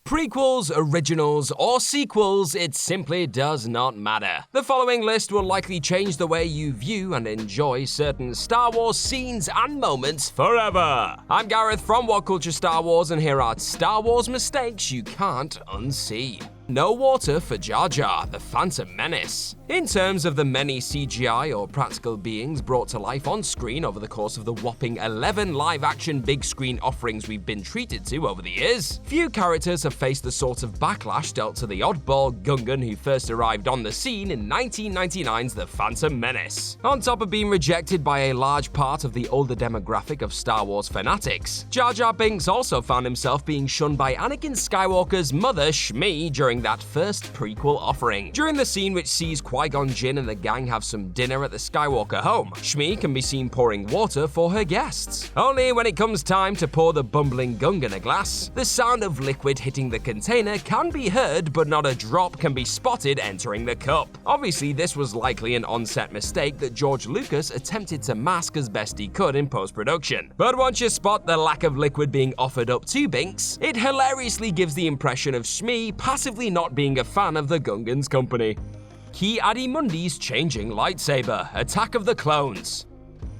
Prequels, originals, or sequels, it simply does not matter. The following list will likely change the way you view and enjoy certain Star Wars scenes and moments forever. I'm Gareth from What Culture Star Wars, and here are Star Wars mistakes you can't unsee. No water for Jar Jar, the Phantom Menace. In terms of the many CGI or practical beings brought to life on screen over the course of the whopping 11 live-action big screen offerings we've been treated to over the years, few characters have faced the sort of backlash dealt to the oddball Gungan who first arrived on the scene in 1999's The Phantom Menace. On top of being rejected by a large part of the older demographic of Star Wars fanatics, Jar Jar Binks also found himself being shunned by Anakin Skywalker's mother, Shmi, during that first prequel offering. During the scene which sees Qui-Gon Jinn and the gang have some dinner at the Skywalker home, Shmi can be seen pouring water for her guests. Only when it comes time to pour the bumbling Gungan a glass, the sound of liquid hitting the container can be heard, but not a drop can be spotted entering the cup. Obviously, this was likely an on-set mistake that George Lucas attempted to mask as best he could in post-production. But once you spot the lack of liquid being offered up to Binks, it hilariously gives the impression of Shmi passively not being a fan of the Gungan's company. Ki-Adi-Mundi's changing lightsaber, Attack of the Clones.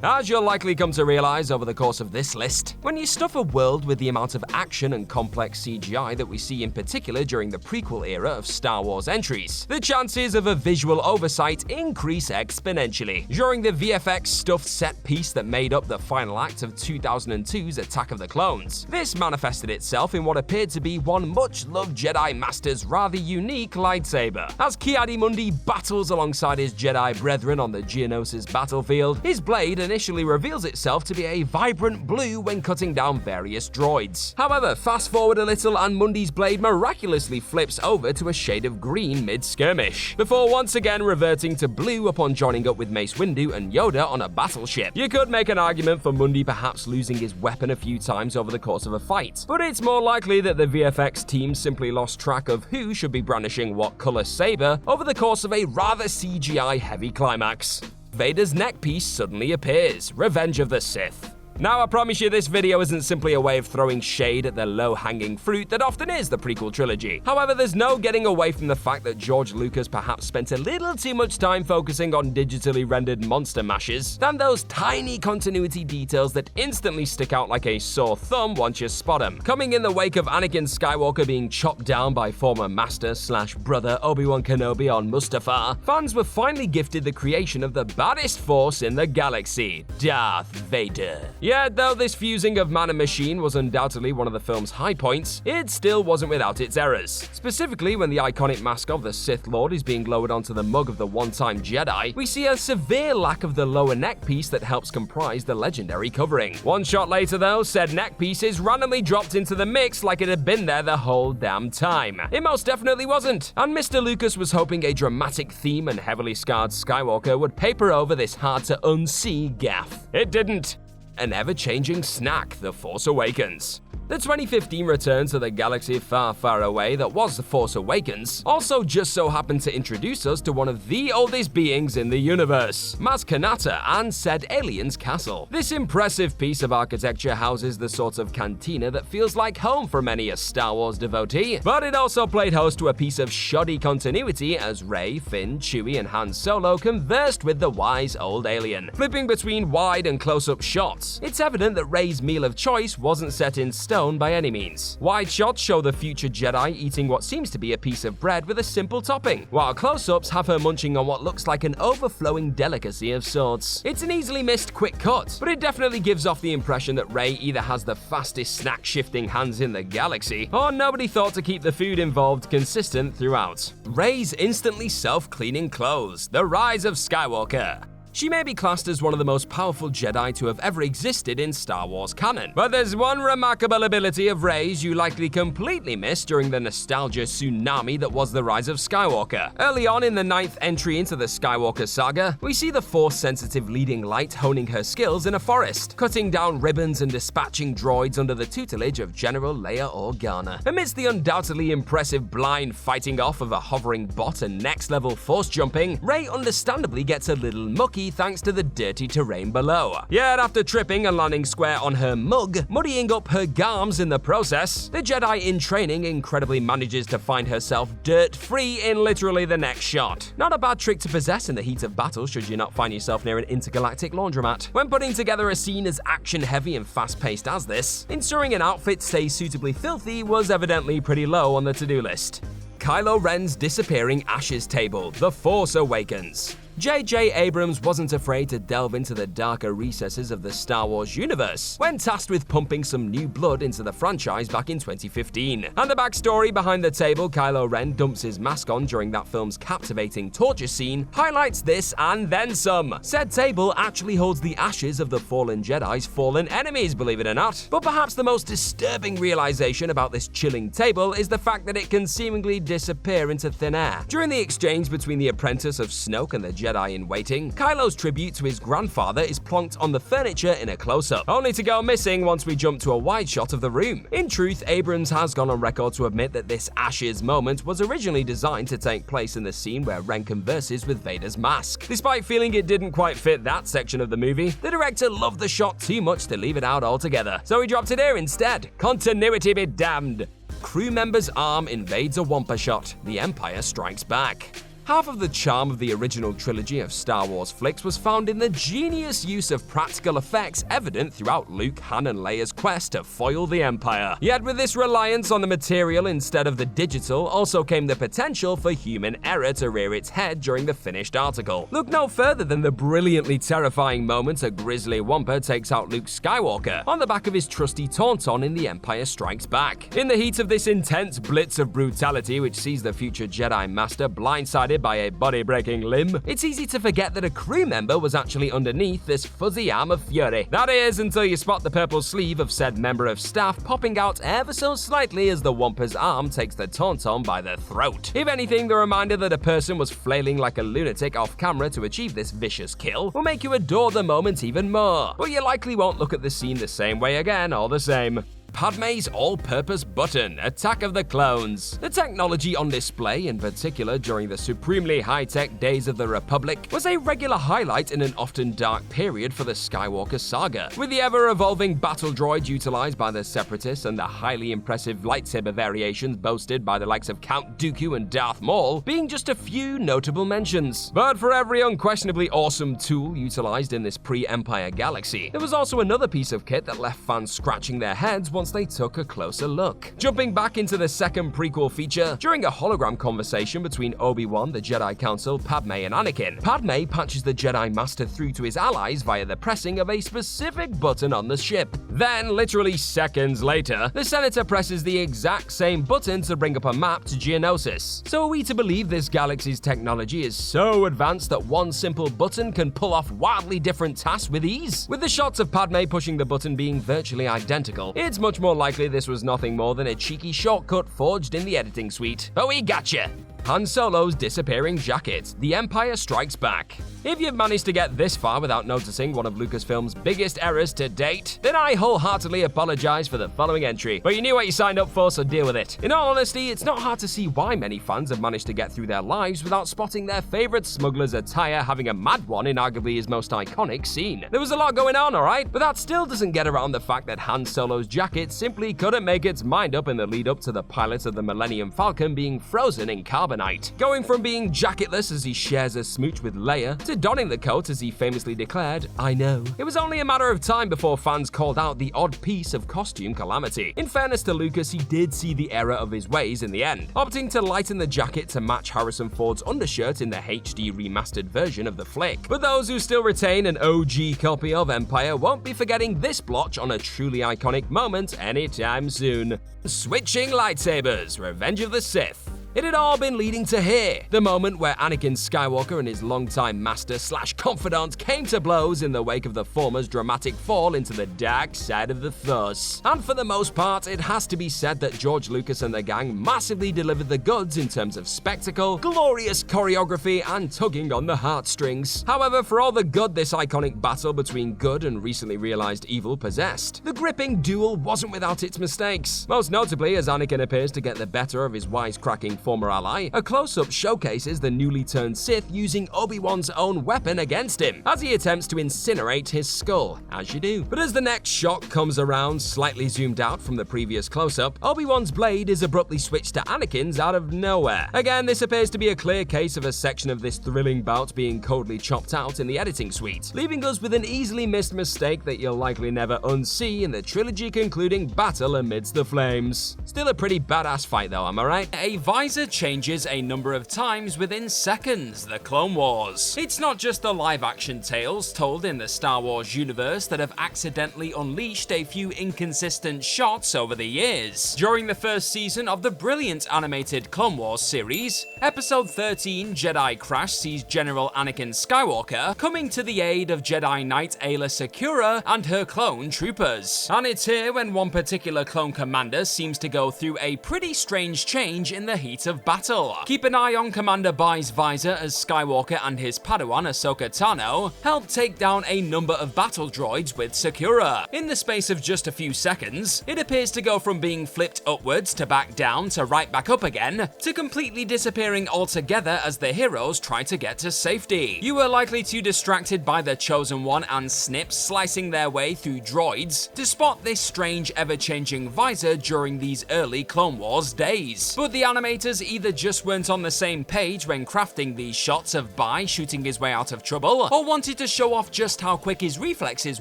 As you'll likely come to realize over the course of this list, when you stuff a world with the amount of action and complex CGI that we see in particular during the prequel era of Star Wars entries, the chances of a visual oversight increase exponentially. During the VFX stuffed set piece that made up the final act of 2002's Attack of the Clones, this manifested itself in what appeared to be one much-loved Jedi Master's rather unique lightsaber. As Ki-Adi-Mundi battles alongside his Jedi brethren on the Geonosis battlefield, his blade initially reveals itself to be a vibrant blue when cutting down various droids. However, fast forward a little and Mundi's blade miraculously flips over to a shade of green mid-skirmish, before once again reverting to blue upon joining up with Mace Windu and Yoda on a battleship. You could make an argument for Mundi perhaps losing his weapon a few times over the course of a fight, but it's more likely that the VFX team simply lost track of who should be brandishing what color saber over the course of a rather CGI-heavy climax. Vader's neckpiece suddenly appears, Revenge of the Sith. Now, I promise you this video isn't simply a way of throwing shade at the low-hanging fruit that often is the prequel trilogy. However, there's no getting away from the fact that George Lucas perhaps spent a little too much time focusing on digitally rendered monster mashes than those tiny continuity details that instantly stick out like a sore thumb once you spot them. Coming in the wake of Anakin Skywalker being chopped down by former master/brother Obi-Wan Kenobi on Mustafar, fans were finally gifted the creation of the baddest force in the galaxy, Darth Vader. Yet, though this fusing of man and machine was undoubtedly one of the film's high points, it still wasn't without its errors. Specifically, when the iconic mask of the Sith Lord is being lowered onto the mug of the one-time Jedi, we see a severe lack of the lower neck piece that helps comprise the legendary covering. One shot later, though, said neck piece is randomly dropped into the mix like it had been there the whole damn time. It most definitely wasn't, and Mr. Lucas was hoping a dramatic theme and heavily scarred Skywalker would paper over this hard-to-unsee gaffe. It didn't. An ever-changing snack, The Force Awakens. The 2015 return to the galaxy far, far away that was The Force Awakens also just so happened to introduce us to one of the oldest beings in the universe, Maz Kanata and said alien's castle. This impressive piece of architecture houses the sort of cantina that feels like home for many a Star Wars devotee, but it also played host to a piece of shoddy continuity as Rey, Finn, Chewie, and Han Solo conversed with the wise old alien. Flipping between wide and close-up shots, it's evident that Rey's meal of choice wasn't set in stone by any means. Wide shots show the future Jedi eating what seems to be a piece of bread with a simple topping, while close-ups have her munching on what looks like an overflowing delicacy of sorts. It's an easily missed quick cut, but it definitely gives off the impression that Rey either has the fastest snack-shifting hands in the galaxy, or nobody thought to keep the food involved consistent throughout. Rey's instantly self-cleaning clothes, the rise of Skywalker. She may be classed as one of the most powerful Jedi to have ever existed in Star Wars canon, but there's one remarkable ability of Rey's you likely completely missed during the nostalgia tsunami that was the rise of Skywalker. Early on in the 9th entry into the Skywalker saga, we see the Force-sensitive leading light honing her skills in a forest, cutting down ribbons and dispatching droids under the tutelage of General Leia Organa. Amidst the undoubtedly impressive blind fighting off of a hovering bot and next-level Force jumping, Rey understandably gets a little mucky Kenobi thanks to the dirty terrain below. Yet after tripping and landing square on her mug, muddying up her garms in the process, the Jedi in training incredibly manages to find herself dirt-free in literally the next shot. Not a bad trick to possess in the heat of battle should you not find yourself near an intergalactic laundromat. When putting together a scene as action-heavy and fast-paced as this, ensuring an outfit stays suitably filthy was evidently pretty low on the to-do list. Kylo Ren's disappearing ashes table, The Force Awakens. J.J. Abrams wasn't afraid to delve into the darker recesses of the Star Wars universe when tasked with pumping some new blood into the franchise back in 2015. And the backstory behind the table Kylo Ren dumps his mask on during that film's captivating torture scene highlights this and then some. Said table actually holds the ashes of the fallen Jedi's fallen enemies, believe it or not. But perhaps the most disturbing realization about this chilling table is the fact that it can seemingly disappear into thin air. During the exchange between the apprentice of Snoke and the Jedi in waiting, Kylo's tribute to his grandfather is plonked on the furniture in a close-up, only to go missing once we jump to a wide shot of the room. In truth, Abrams has gone on record to admit that this ashes moment was originally designed to take place in the scene where Ren converses with Vader's mask. Despite feeling it didn't quite fit that section of the movie, the director loved the shot too much to leave it out altogether, so he dropped it here instead. Continuity be damned. Crew member's arm invades a Wper shot. The Empire strikes back. Half of the charm of the original trilogy of Star Wars flicks was found in the genius use of practical effects evident throughout Luke, Han, and Leia's quest to foil the Empire. Yet with this reliance on the material instead of the digital also came the potential for human error to rear its head during the finished article. Look no further than the brilliantly terrifying moment a grisly Wper takes out Luke Skywalker on the back of his trusty Tauntaun in The Empire Strikes Back. In the heat of this intense blitz of brutality which sees the future Jedi Master blindsided by a body-breaking limb, it's easy to forget that a crew member was actually underneath this fuzzy arm of fury. That is, until you spot the purple sleeve of said member of staff popping out ever so slightly as the Wamper's arm takes the Tauntaun by the throat. If anything, the reminder that a person was flailing like a lunatic off camera to achieve this vicious kill will make you adore the moment even more. But you likely won't look at the scene the same way again all the same. Padmes all-purpose button, Attack of the Clones. The technology on display, in particular during the supremely high-tech days of the Republic, was a regular highlight in an often dark period for the Skywalker saga, with the ever-evolving battle droid utilized by the Separatists and the highly impressive lightsaber variations boasted by the likes of Count Dooku and Darth Maul being just a few notable mentions. But for every unquestionably awesome tool utilized in this pre-Empire galaxy, there was also another piece of kit that left fans scratching their heads once they took a closer look. Jumping back into the second prequel feature, during a hologram conversation between Obi-Wan, the Jedi Council, Padme, and Anakin, Padme patches the Jedi Master through to his allies via the pressing of a specific button on the ship. Then, literally seconds later, the Senator presses the exact same button to bring up a map to Geonosis. So are we to believe this galaxy's technology is so advanced that one simple button can pull off wildly different tasks with ease? With the shots of Padme pushing the button being virtually identical, it's much more likely this was nothing more than a cheeky shortcut forged in the editing suite. But we gotcha! Han Solo's disappearing jacket, The Empire Strikes Back. If you've managed to get this far without noticing one of Lucasfilm's biggest errors to date, then I wholeheartedly apologize for the following entry. But you knew what you signed up for, so deal with it. In all honesty, it's not hard to see why many fans have managed to get through their lives without spotting their favorite smuggler's attire having a mad one in arguably his most iconic scene. There was a lot going on, alright? But that still doesn't get around the fact that Han Solo's jacket simply couldn't make its mind up in the lead up to the pilot of the Millennium Falcon being frozen in carbonite. Going from being jacketless as he shares a smooch with Leia, to donning the coat as he famously declared, "I know." It was only a matter of time before fans called out the odd piece of costume calamity. In fairness to Lucas, he did see the error of his ways in the end, opting to lighten the jacket to match Harrison Ford's undershirt in the HD remastered version of the flick. But those who still retain an OG copy of Empire won't be forgetting this blotch on a truly iconic moment anytime soon. Switching lightsabers, Revenge of the Sith. It had all been leading to here, the moment where Anakin Skywalker and his longtime master/confidant came to blows in the wake of the former's dramatic fall into the dark side of the Force. And for the most part, it has to be said that George Lucas and the gang massively delivered the goods in terms of spectacle, glorious choreography, and tugging on the heartstrings. However, for all the good this iconic battle between good and recently realized evil possessed, the gripping duel wasn't without its mistakes. Most notably as Anakin appears to get the better of his wisecracking former ally, a close-up showcases the newly turned Sith using Obi-Wan's own weapon against him, as he attempts to incinerate his skull, as you do. But as the next shot comes around, slightly zoomed out from the previous close-up, Obi-Wan's blade is abruptly switched to Anakin's out of nowhere. Again, this appears to be a clear case of a section of this thrilling bout being coldly chopped out in the editing suite, leaving us with an easily missed mistake that you'll likely never unsee in the trilogy concluding battle amidst the flames. Still a pretty badass fight though, am I right? A visor changes a number of times within seconds, the Clone Wars. It's not just the live-action tales told in the Star Wars universe that have accidentally unleashed a few inconsistent shots over the years. During the first season of the brilliant animated Clone Wars series, Episode 13, Jedi Crash, sees General Anakin Skywalker coming to the aid of Jedi Knight Aayla Secura and her clone troopers. And it's here when one particular clone commander seems to go through a pretty strange change in the heat of battle. Keep an eye on Commander Bai's visor as Skywalker and his Padawan Ahsoka Tano help take down a number of battle droids with Secura. In the space of just a few seconds, it appears to go from being flipped upwards to back down to right back up again, to completely disappearing altogether as the heroes try to get to safety. You were likely too distracted by the Chosen One and Snips slicing their way through droids to spot this strange ever-changing visor during these early Clone Wars days. But the animators either just weren't on the same page when crafting these shots of Bai shooting his way out of trouble, or wanted to show off just how quick his reflexes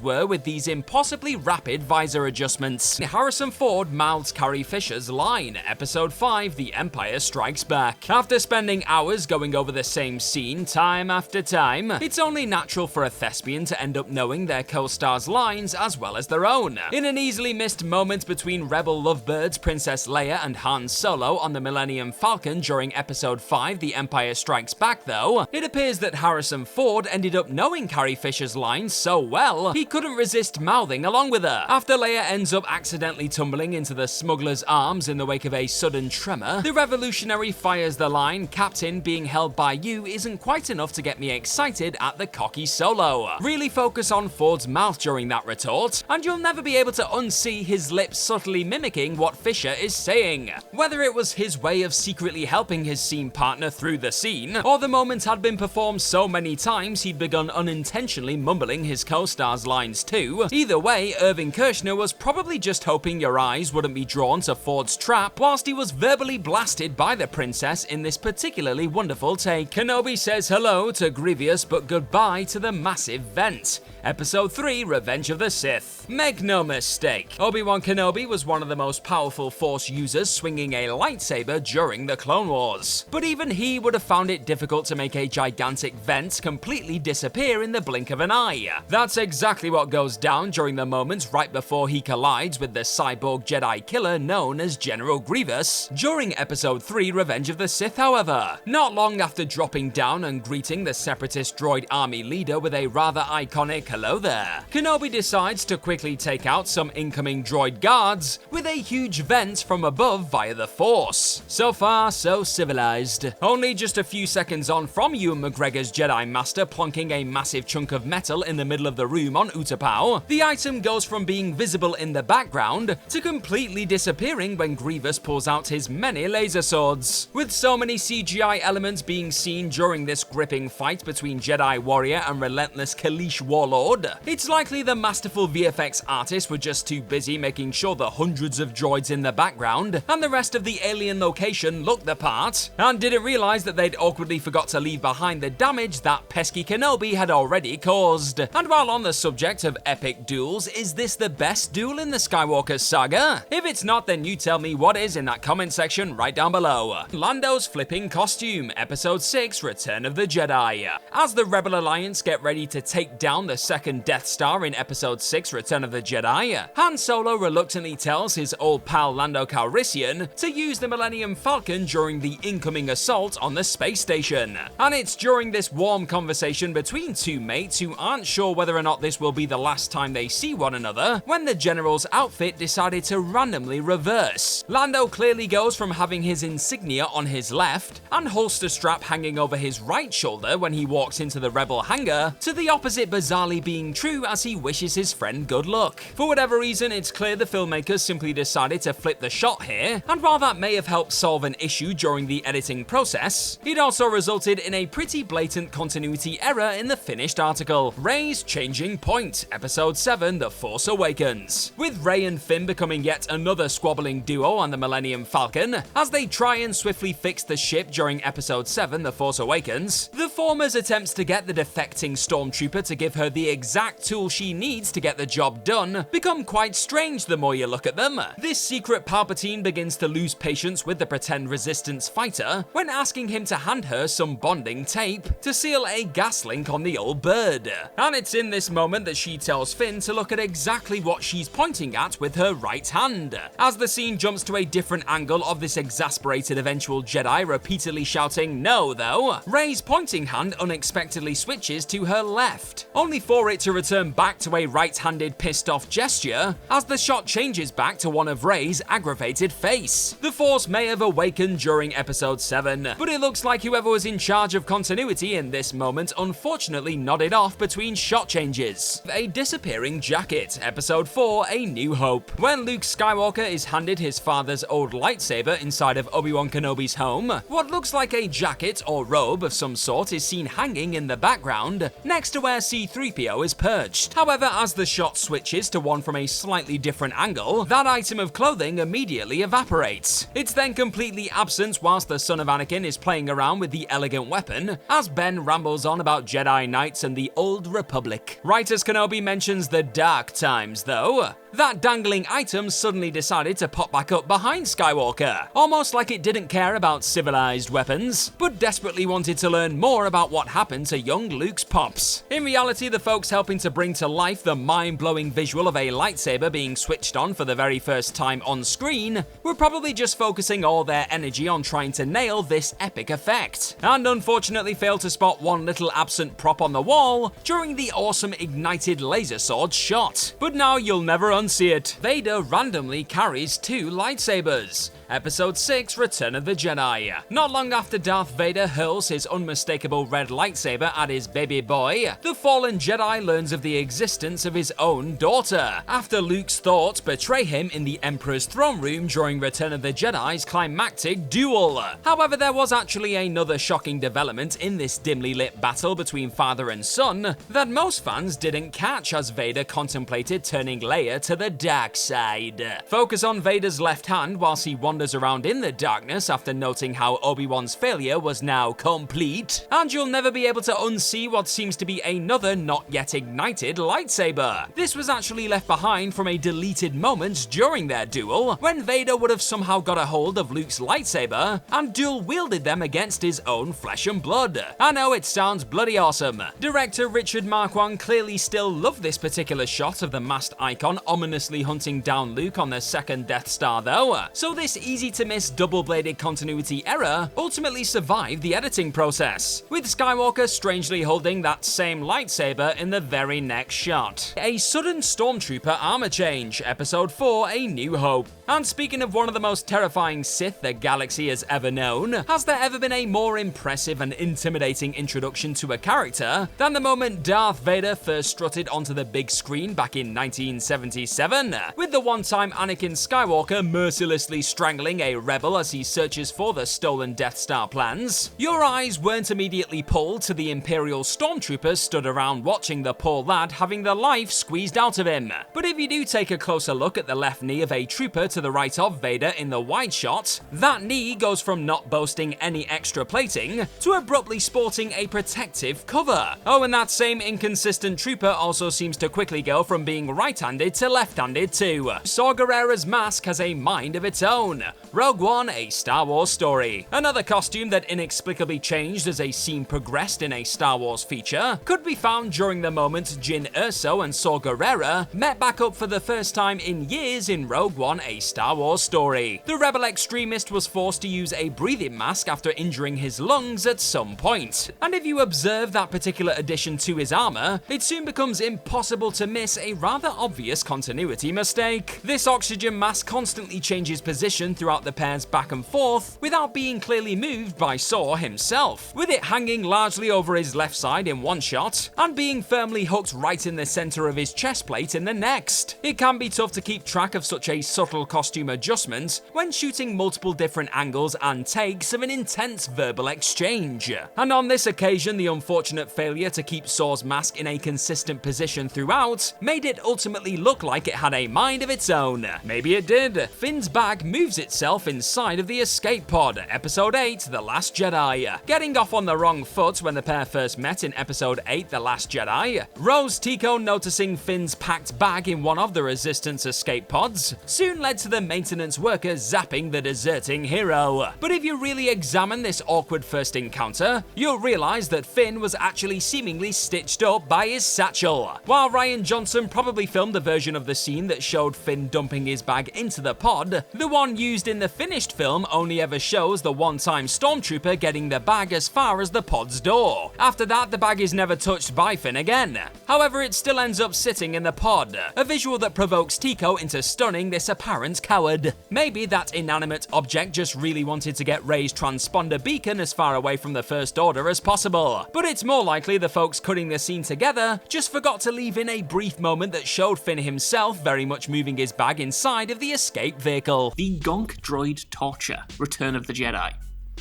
were with these impossibly rapid visor adjustments. Harrison Ford mouths Carrie Fisher's line, Episode 5, The Empire Strikes Back. After spending hours going over the same scene time after time, it's only natural for a thespian to end up knowing their co-stars' lines as well as their own. In an easily missed moment between rebel lovebirds Princess Leia and Han Solo on the Millennium Falcon during Episode 5, The Empire Strikes Back though, it appears that Harrison Ford ended up knowing Carrie Fisher's lines so well, he couldn't resist mouthing along with her. After Leia ends up accidentally tumbling into the smuggler's arms in the wake of a sudden tremor, the revolutionary fires the line, "Captain, being held by you isn't quite enough to get me excited at the cocky Solo." Really focus on Ford's mouth during that retort, and you'll never be able to unsee his lips subtly mimicking what Fisher is saying. Whether it was his way of secretly helping his scene partner through the scene, or the moment had been performed so many times he'd begun unintentionally mumbling his co-star's lines too, either way, Irving Kershner was probably just hoping your eyes wouldn't be drawn to Ford's trap whilst he was verbally blasted by the princess in this particularly wonderful take. Kenobi says hello to Grievous but goodbye to the massive vent. Episode 3, Revenge of the Sith. Make no mistake, Obi-Wan Kenobi was one of the most powerful Force users swinging a lightsaber during the Clone Wars. But even he would have found it difficult to make a gigantic vent completely disappear in the blink of an eye. That's exactly what goes down during the moments right before he collides with the cyborg Jedi killer known as General Grievous during Episode 3, Revenge of the Sith, however. Not long after dropping down and greeting the Separatist droid army leader with a rather iconic "hello there," Kenobi decides to quickly take out some incoming droid guards with a huge vent from above via the Force. So far, so civilized. Only just a few seconds on from Ewan McGregor's Jedi Master plonking a massive chunk of metal in the middle of the room on Utapau, the item goes from being visible in the background to completely disappearing when Grievous pulls out his many laser swords. With so many CGI elements being seen during this gripping fight between Jedi warrior and relentless Kaleesh warlord, it's likely the masterful VFX artists were just too busy making sure the hundreds of droids in the background and the rest of the alien location looked the part, and didn't realize that they'd awkwardly forgot to leave behind the damage that pesky Kenobi had already caused. And while on the subject of epic duels, is this the best duel in the Skywalker saga? If it's not, then you tell me what is in that comment section right down below. Lando's flipping costume, Episode 6, Return of the Jedi. As the Rebel Alliance get ready to take down the second Death Star in Episode 6, Return of the Jedi, Han Solo reluctantly tells his old pal Lando Calrissian to use the Millennium Falcon during the incoming assault on the space station. And it's during this warm conversation between two mates who aren't sure whether or not this will be the last time they see one another when the General's outfit decided to randomly reverse. Lando clearly goes from having his insignia on his left and holster strap hanging over his right shoulder when he walks into the Rebel hangar to the opposite bizarrely being true as he wishes his friend good luck. For whatever reason, it's clear the filmmakers simply decided to flip the shot here, and while that may have helped solve an issue during the editing process, it also resulted in a pretty blatant continuity error in the finished article. Rey's Changing Point, Episode 7, The Force Awakens. With Rey and Finn becoming yet another squabbling duo on the Millennium Falcon, as they try and swiftly fix the ship during Episode 7, The Force Awakens, the former's attempts to get the defecting stormtrooper to give her the exact tool she needs to get the job done become quite strange the more you look at them. This secret Palpatine begins to lose patience with the pretend Resistance fighter when asking him to hand her some bonding tape to seal a gas link on the old bird. And it's in this moment that she tells Finn to look at exactly what she's pointing at with her right hand. As the scene jumps to a different angle of this exasperated eventual Jedi repeatedly shouting no though, Rey's pointing hand unexpectedly switches to her left, only for it to return back to a right-handed pissed off gesture as the shot changes back to one of Rey's aggravated face. The Force may have awakened during Episode 7, but it looks like whoever was in charge of continuity in this moment unfortunately nodded off between shot changes. A disappearing jacket, Episode 4, A New Hope. When Luke Skywalker is handed his father's old lightsaber inside of Obi-Wan Kenobi's home, what looks like a jacket or robe of some sort is seen hanging in the background next to where C-3PO is perched. However, as the shot switches to one from a slightly different angle, that item of clothing immediately evaporates. It's then completely absent whilst the son of Anakin is playing around with the elegant weapon, as Ben rambles on about Jedi Knights and the Old Republic. Right as Kenobi mentions the dark times though, that dangling item suddenly decided to pop back up behind Skywalker, almost like it didn't care about civilized weapons, but desperately wanted to learn more about what happened to young Luke's pops. In reality, the folks helping to bring to life the mind-blowing visual of a lightsaber being switched on for the very first time on screen were probably just focusing all their energy on trying to nail this epic effect, and unfortunately failed to spot one little absent prop on the wall during the awesome ignited laser sword shot. But now you'll never unsee it. Vader randomly carries 2 lightsabers. Episode 6, Return of the Jedi. Not long after Darth Vader hurls his unmistakable red lightsaber at his baby boy, the fallen Jedi learns of the existence of his own daughter, after Luke's thoughts betray him in the Emperor's throne room during Return of the Jedi's climactic duel. However, there was actually another shocking development in this dimly lit battle between father and son that most fans didn't catch as Vader contemplated turning Leia to the dark side. Focus on Vader's left hand whilst he wanders around in the darkness after noting how Obi-Wan's failure was now complete, and you'll never be able to unsee what seems to be another not yet ignited lightsaber. This was actually left behind from a deleted moment during their duel, when Vader would have somehow got a hold of Luke's lightsaber and dual-wielded them against his own flesh and blood. I know it sounds bloody awesome. Director Richard Marquand clearly still loved this particular shot of the masked icon ominously hunting down Luke on the second Death Star though, so this easy-to-miss double-bladed continuity error ultimately survived the editing process, with Skywalker strangely holding that same lightsaber in the very next shot. A sudden stormtrooper armor change, Episode 4, A New Hope. And speaking of one of the most terrifying Sith the galaxy has ever known, has there ever been a more impressive and intimidating introduction to a character than the moment Darth Vader first strutted onto the big screen back in 1977, with the one-time Anakin Skywalker mercilessly strangling a rebel as he searches for the stolen Death Star plans? Your eyes weren't immediately pulled to the Imperial stormtroopers stood around watching the poor lad having the life squeezed out of him. But if you do take a closer look at the left knee of a trooper to the right of Vader in the wide shot, that knee goes from not boasting any extra plating to abruptly sporting a protective cover. Oh, and that same inconsistent trooper also seems to quickly go from being right-handed to left-handed too. SawGerras' mask has a mind of its own. Rogue One, A Star Wars Story. Another costume that inexplicably changed as a scene progressed in a Star Wars feature could be found during the moment Jyn Erso and Saw Gerrera met back up for the first time in years in Rogue One, A Star Wars Story. The rebel extremist was forced to use a breathing mask after injuring his lungs at some point. And if you observe that particular addition to his armor, it soon becomes impossible to miss a rather obvious continuity mistake. This oxygen mask constantly changes position throughout the pair's back and forth without being clearly moved by Saw himself, with it hanging largely over his left side in one shot and being firmly hooked right in the center of his chest plate in the next. It can be tough to keep track of such a subtle costume adjustments when shooting multiple different angles and takes of an intense verbal exchange. And on this occasion, the unfortunate failure to keep Saw's mask in a consistent position throughout made it ultimately look like it had a mind of its own. Maybe it did. Finn's bag moves itself inside of the escape pod, Episode 8, The Last Jedi. Getting off on the wrong foot when the pair first met in Episode 8, The Last Jedi, Rose Tico noticing Finn's packed bag in one of the Resistance escape pods soon led to the maintenance workers zapping the deserting hero. But if you really examine this awkward first encounter, you'll realise that Finn was actually seemingly stitched up by his satchel. While Rian Johnson probably filmed a version of the scene that showed Finn dumping his bag into the pod, the one used in the finished film only ever shows the one-time stormtrooper getting the bag as far as the pod's door. After that, the bag is never touched by Finn again. However, it still ends up sitting in the pod, a visual that provokes Tico into stunning this apparent coward. Maybe that inanimate object just really wanted to get Rey's transponder beacon as far away from the First Order as possible, but it's more likely the folks cutting the scene together just forgot to leave in a brief moment that showed Finn himself very much moving his bag inside of the escape vehicle. The gonk droid torture, Return of the Jedi.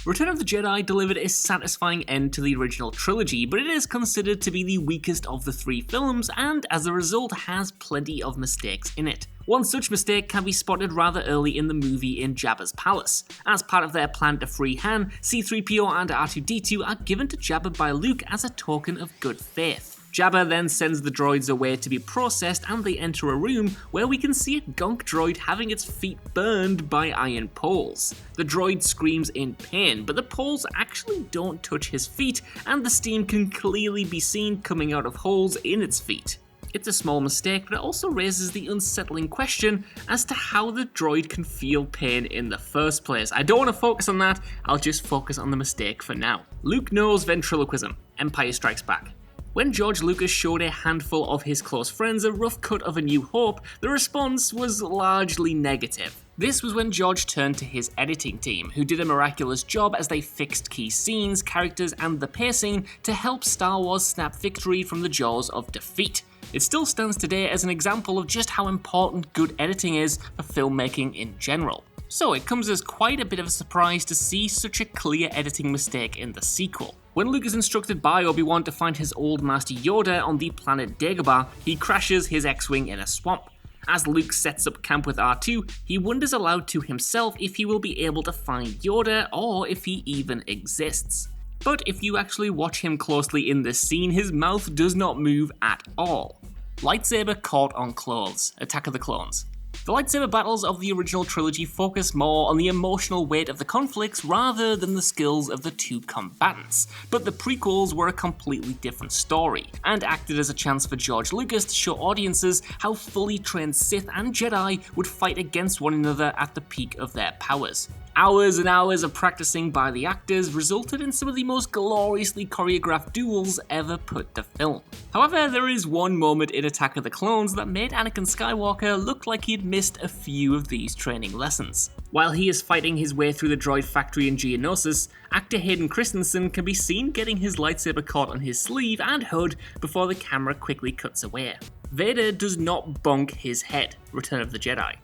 Return of the Jedi delivered a satisfying end to the original trilogy, but it is considered to be the weakest of the three films, and as a result has plenty of mistakes in it. One such mistake can be spotted rather early in the movie in Jabba's palace. As part of their plan to free Han, C-3PO and R2-D2 are given to Jabba by Luke as a token of good faith. Jabba then sends the droids away to be processed, and they enter a room where we can see a gonk droid having its feet burned by iron poles. The droid screams in pain, but the poles actually don't touch his feet, and the steam can clearly be seen coming out of holes in its feet. It's a small mistake, but it also raises the unsettling question as to how the droid can feel pain in the first place. I don't want to focus on that, I'll just focus on the mistake for now. Luke knows ventriloquism. Empire Strikes Back. When George Lucas showed a handful of his close friends a rough cut of A New Hope, the response was largely negative. This was when George turned to his editing team, who did a miraculous job as they fixed key scenes, characters, and the pacing to help Star Wars snap victory from the jaws of defeat. It still stands today as an example of just how important good editing is for filmmaking in general. So it comes as quite a bit of a surprise to see such a clear editing mistake in the sequel. When Luke is instructed by Obi-Wan to find his old master Yoda on the planet Dagobah, he crashes his X-Wing in a swamp. As Luke sets up camp with R2, he wonders aloud to himself if he will be able to find Yoda or if he even exists. But if you actually watch him closely in this scene, his mouth does not move at all. Lightsaber caught on clothes, Attack of the Clones. The lightsaber battles of the original trilogy focus more on the emotional weight of the conflicts rather than the skills of the two combatants, but the prequels were a completely different story, and acted as a chance for George Lucas to show audiences how fully trained Sith and Jedi would fight against one another at the peak of their powers. Hours and hours of practicing by the actors resulted in some of the most gloriously choreographed duels ever put to film. However, there is one moment in Attack of the Clones that made Anakin Skywalker look like he'd missed a few of these training lessons. While he is fighting his way through the droid factory in Geonosis, actor Hayden Christensen can be seen getting his lightsaber caught on his sleeve and hood before the camera quickly cuts away. Vader does not bonk his head, Return of the Jedi.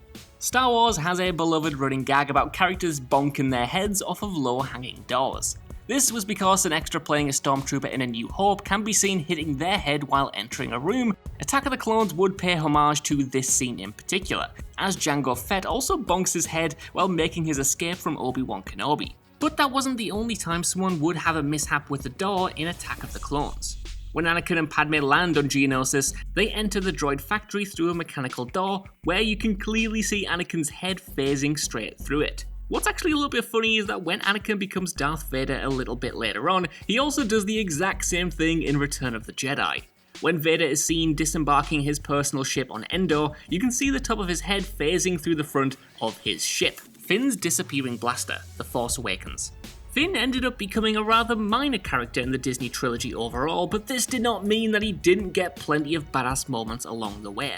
Star Wars has a beloved running gag about characters bonking their heads off of low-hanging doors. This was because an extra playing a stormtrooper in A New Hope can be seen hitting their head while entering a room. Attack of the Clones would pay homage to this scene in particular, as Jango Fett also bonks his head while making his escape from Obi-Wan Kenobi. But that wasn't the only time someone would have a mishap with the door in Attack of the Clones. When Anakin and Padme land on Geonosis, they enter the droid factory through a mechanical door, where you can clearly see Anakin's head phasing straight through it. What's actually a little bit funny is that when Anakin becomes Darth Vader a little bit later on, he also does the exact same thing in Return of the Jedi. When Vader is seen disembarking his personal ship on Endor, you can see the top of his head phasing through the front of his ship. Finn's disappearing blaster, The Force Awakens. Finn ended up becoming a rather minor character in the Disney trilogy overall, but this did not mean that he didn't get plenty of badass moments along the way.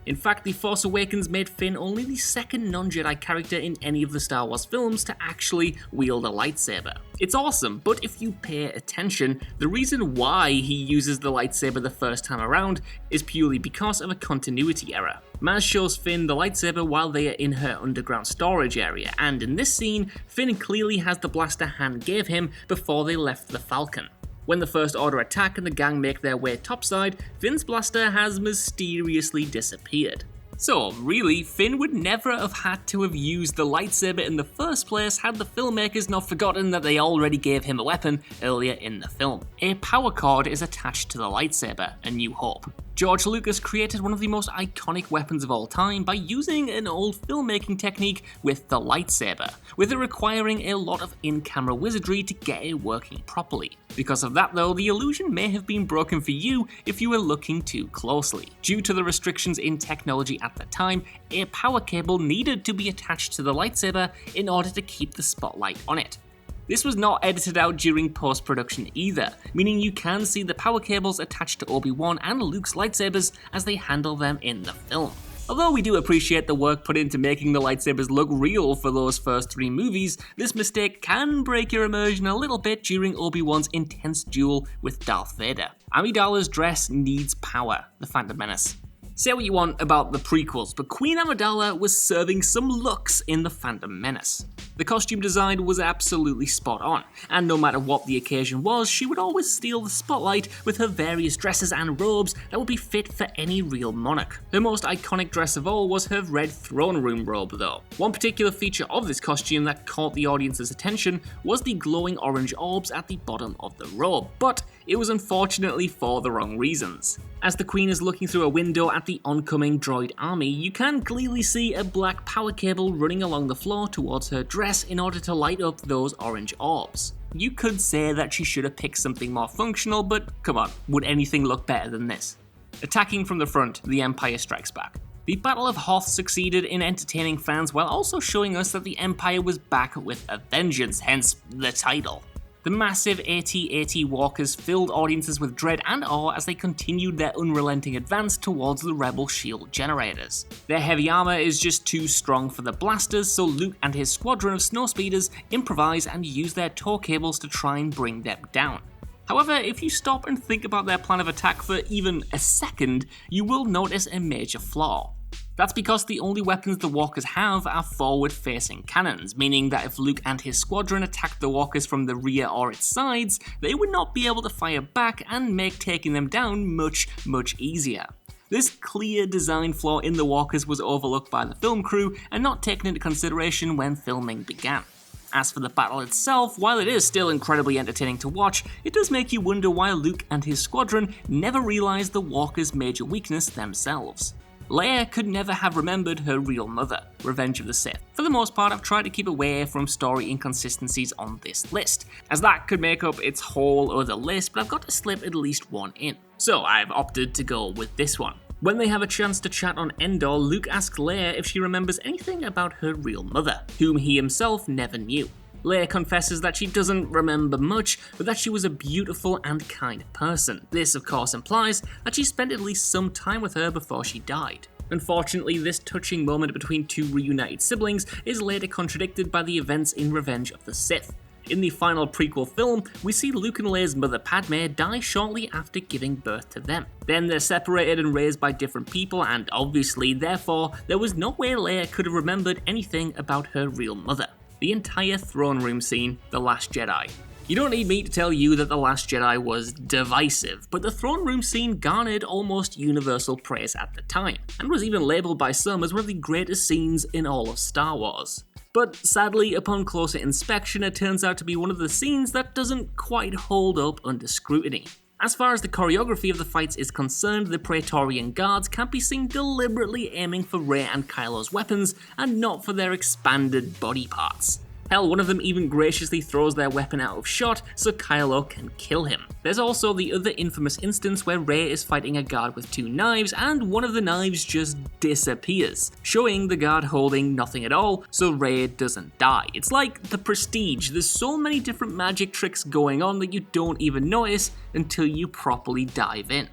In fact, The Force Awakens made Finn only the second non-Jedi character in any of the Star Wars films to actually wield a lightsaber. It's awesome, but if you pay attention, the reason why he uses the lightsaber the first time around is purely because of a continuity error. Maz shows Finn the lightsaber while they are in her underground storage area, and in this scene, Finn clearly has the blaster Han gave him before they left the Falcon. When the First Order attack and the gang make their way topside, Finn's blaster has mysteriously disappeared. So, really, Finn would never have had to have used the lightsaber in the first place had the filmmakers not forgotten that they already gave him a weapon earlier in the film. A power cord is attached to the lightsaber, A New Hope. George Lucas created one of the most iconic weapons of all time by using an old filmmaking technique with the lightsaber, with it requiring a lot of in-camera wizardry to get it working properly. Because of that though, the illusion may have been broken for you if you were looking too closely. Due to the restrictions in technology at the time, a power cable needed to be attached to the lightsaber in order to keep the spotlight on it. This was not edited out during post-production either, meaning you can see the power cables attached to Obi-Wan and Luke's lightsabers as they handle them in the film. Although we do appreciate the work put into making the lightsabers look real for those first 3 movies, this mistake can break your immersion a little bit during Obi-Wan's intense duel with Darth Vader. Amidalas' dress needs power, The Phantom Menace. Say what you want about the prequels, but Queen Amidala was serving some looks in The Phantom Menace. The costume design was absolutely spot on, and no matter what the occasion was, she would always steal the spotlight with her various dresses and robes that would be fit for any real monarch. Her most iconic dress of all was her red throne room robe though. One particular feature of this costume that caught the audience's attention was the glowing orange orbs at the bottom of the robe, but it was unfortunately for the wrong reasons. As the Queen is looking through a window at the oncoming droid army, you can clearly see a black power cable running along the floor towards her dress in order to light up those orange orbs. You could say that she should have picked something more functional, but come on, would anything look better than this? Attacking from the front, the Empire strikes back. The Battle of Hoth succeeded in entertaining fans while also showing us that the Empire was back with a vengeance, hence the title. The massive AT-AT walkers filled audiences with dread and awe as they continued their unrelenting advance towards the Rebel shield generators. Their heavy armor is just too strong for the blasters, so Luke and his squadron of snowspeeders improvise and use their tow cables to try and bring them down. However, if you stop and think about their plan of attack for even a second, you will notice a major flaw. That's because the only weapons the walkers have are forward-facing cannons, meaning that if Luke and his squadron attacked the walkers from the rear or its sides, they would not be able to fire back and make taking them down much easier. This clear design flaw in the walkers was overlooked by the film crew and not taken into consideration when filming began. As for the battle itself, while it is still incredibly entertaining to watch, it does make you wonder why Luke and his squadron never realized the walkers' major weakness themselves. Leia could never have remembered her real mother, Revenge of the Sith. For the most part, I've tried to keep away from story inconsistencies on this list, as that could make up its whole other list, but I've got to slip at least one in. So I've opted to go with this one. When they have a chance to chat on Endor, Luke asks Leia if she remembers anything about her real mother, whom he himself never knew. Leia confesses that she doesn't remember much, but that she was a beautiful and kind person. This, of course, implies that she spent at least some time with her before she died. Unfortunately, this touching moment between two reunited siblings is later contradicted by the events in Revenge of the Sith. In the final prequel film, we see Luke and Leia's mother Padme die shortly after giving birth to them. Then they're separated and raised by different people, and obviously, therefore, there was no way Leia could have remembered anything about her real mother. The entire throne room scene, The Last Jedi. You don't need me to tell you that The Last Jedi was divisive, but the throne room scene garnered almost universal praise at the time, and was even labelled by some as one of the greatest scenes in all of Star Wars. But sadly, upon closer inspection, it turns out to be one of the scenes that doesn't quite hold up under scrutiny. As far as the choreography of the fights is concerned, the Praetorian Guards can be seen deliberately aiming for Rey and Kylo's weapons and not for their expanded body parts. Hell, one of them even graciously throws their weapon out of shot so Kylo can kill him. There's also the other infamous instance where Rey is fighting a guard with two knives and one of the knives just disappears, showing the guard holding nothing at all so Rey doesn't die. It's like The Prestige, there's so many different magic tricks going on that you don't even notice until you properly dive in.